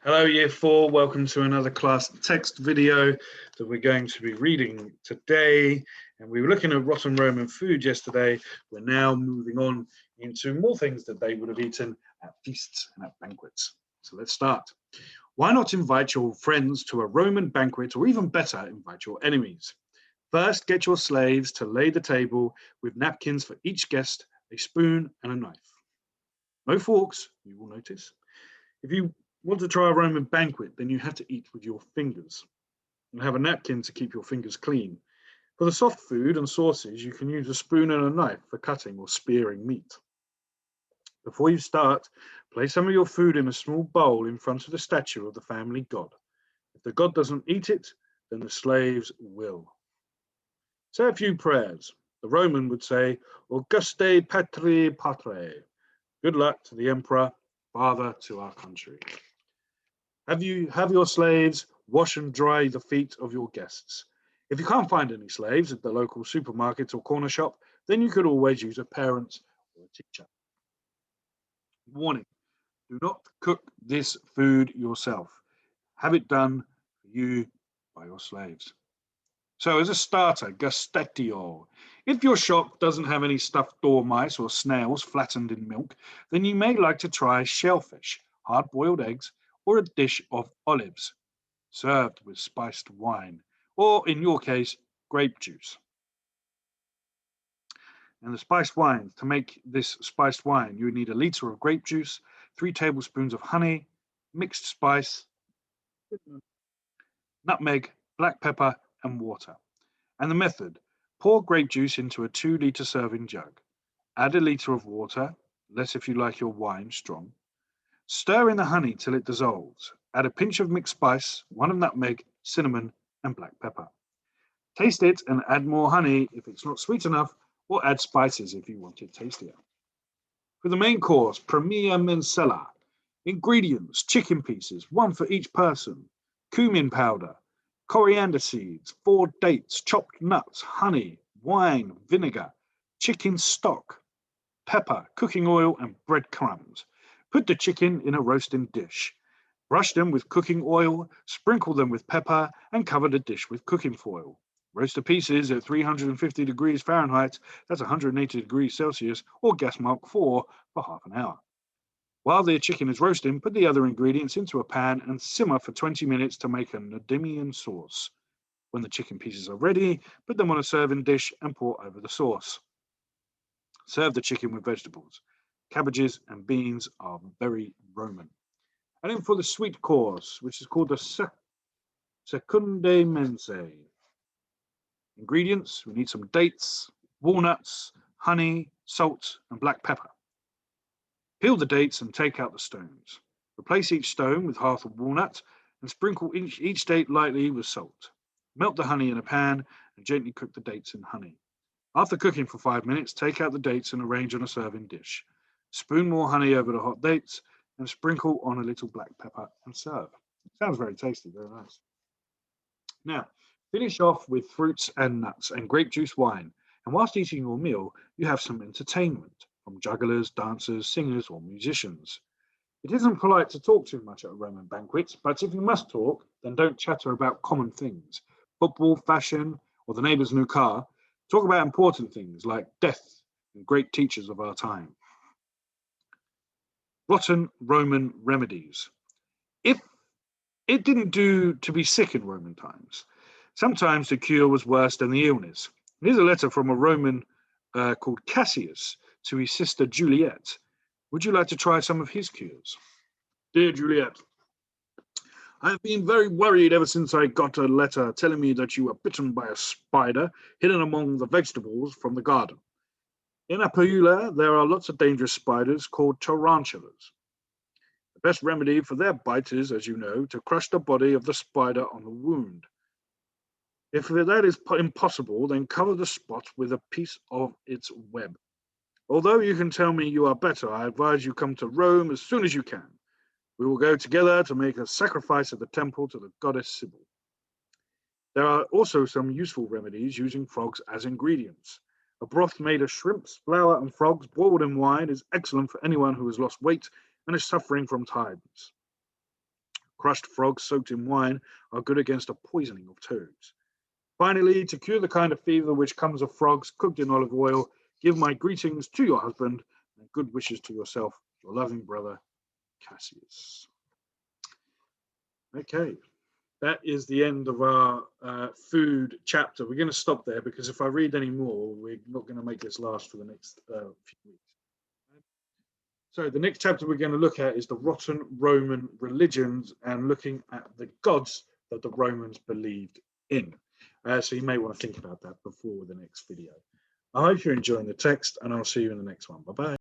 Hello, Year 4. Welcome to another class text video that we're going to be reading today. And we were looking at rotten Roman food yesterday. We're now moving on into more things that they would have eaten at feasts and at banquets. So let's start. Why not invite your friends to a Roman banquet, or even better, invite your enemies? First, get your slaves to lay the table with napkins for each guest, a spoon and a knife. No forks, you will notice. If you want to try a Roman banquet, then you have to eat with your fingers and have a napkin to keep your fingers clean. For the soft food and sauces, you can use a spoon and a knife for cutting or spearing meat. Before you start, place some of your food in a small bowl in front of the statue of the family god. If the god doesn't eat it, then the slaves will. Say a few prayers. The Roman would say, Auguste Patri Patre. Good luck to the emperor, father to our country. Have your slaves wash and dry the feet of your guests. If you can't find any slaves at the local supermarket or corner shop, then you could always use a parent or a teacher. Warning, do not cook this food yourself. Have it done for you by your slaves. So as a starter, gustatio. If your shop doesn't have any stuffed dormice or snails flattened in milk, then you may like to try shellfish, hard-boiled eggs, or a dish of olives, served with spiced wine, or in your case, grape juice. And the spiced wine, to make this spiced wine, you would need a liter of grape juice, 3 tablespoons of honey, mixed spice, nutmeg, black pepper, and water. And the method, pour grape juice into a 2-liter serving jug. Add a liter of water, less if you like your wine strong. Stir in the honey till it dissolves. Add a pinch of mixed spice, 1 of nutmeg, cinnamon, and black pepper. Taste it and add more honey if it's not sweet enough, or add spices if you want it tastier. For the main course, Primia Mensella. Ingredients, chicken pieces, 1 for each person, cumin powder, coriander seeds, 4 dates, chopped nuts, honey, wine, vinegar, chicken stock, pepper, cooking oil, and breadcrumbs. Put the chicken in a roasting dish. Brush them with cooking oil, sprinkle them with pepper, and cover the dish with cooking foil. Roast the pieces at 350 degrees Fahrenheit, that's 180 degrees Celsius, or gas mark 4 for half an hour. While the chicken is roasting, put the other ingredients into a pan and simmer for 20 minutes to make a Nadimian sauce. When the chicken pieces are ready, put them on a serving dish and pour over the sauce. Serve the chicken with vegetables. Cabbages and beans are very Roman. And then for the sweet course, which is called the secundae mensae. Ingredients, we need some dates, walnuts, honey, salt, and black pepper. Peel the dates and take out the stones. Replace each stone with half a walnut and sprinkle each date lightly with salt. Melt the honey in a pan and gently cook the dates in honey. After cooking for 5 minutes, take out the dates and arrange on a serving dish. Spoon more honey over the hot dates and sprinkle on a little black pepper and serve. Sounds very tasty, very nice. Now, finish off with fruits and nuts and grape juice wine. And whilst eating your meal, you have some entertainment from jugglers, dancers, singers, or musicians. It isn't polite to talk too much at a Roman banquet, but if you must talk, then don't chatter about common things, football, fashion, or the neighbor's new car. Talk about important things like death and great teachers of our time. Rotten Roman remedies. If it didn't do to be sick in Roman times, sometimes the cure was worse than the illness. Here's a letter from a Roman called Cassius to his sister Juliet. Would you like to try some of his cures? Dear Juliet, I have been very worried ever since I got a letter telling me that you were bitten by a spider hidden among the vegetables from the garden. In Apulia, there are lots of dangerous spiders called tarantulas. The best remedy for their bite is, as you know, to crush the body of the spider on the wound. If that is impossible, then cover the spot with a piece of its web. Although you can tell me you are better, I advise you come to Rome as soon as you can. We will go together to make a sacrifice at the temple to the goddess Sibyl. There are also some useful remedies using frogs as ingredients. A broth made of shrimps, flour, and frogs boiled in wine is excellent for anyone who has lost weight and is suffering from tiredness. Crushed frogs soaked in wine are good against a poisoning of toads. Finally, to cure the kind of fever which comes of frogs cooked in olive oil, give my greetings to your husband and good wishes to yourself, your loving brother, Cassius. Okay, that is the end of our food chapter. We're going to stop there because if I read any more, we're not going to make this last for the next few weeks. So the next chapter we're going to look at is the rotten Roman religions and looking at the gods that the Romans believed in. So you may want to think about that before the next video. I hope you're enjoying the text and I'll see you in the next one. Bye-bye.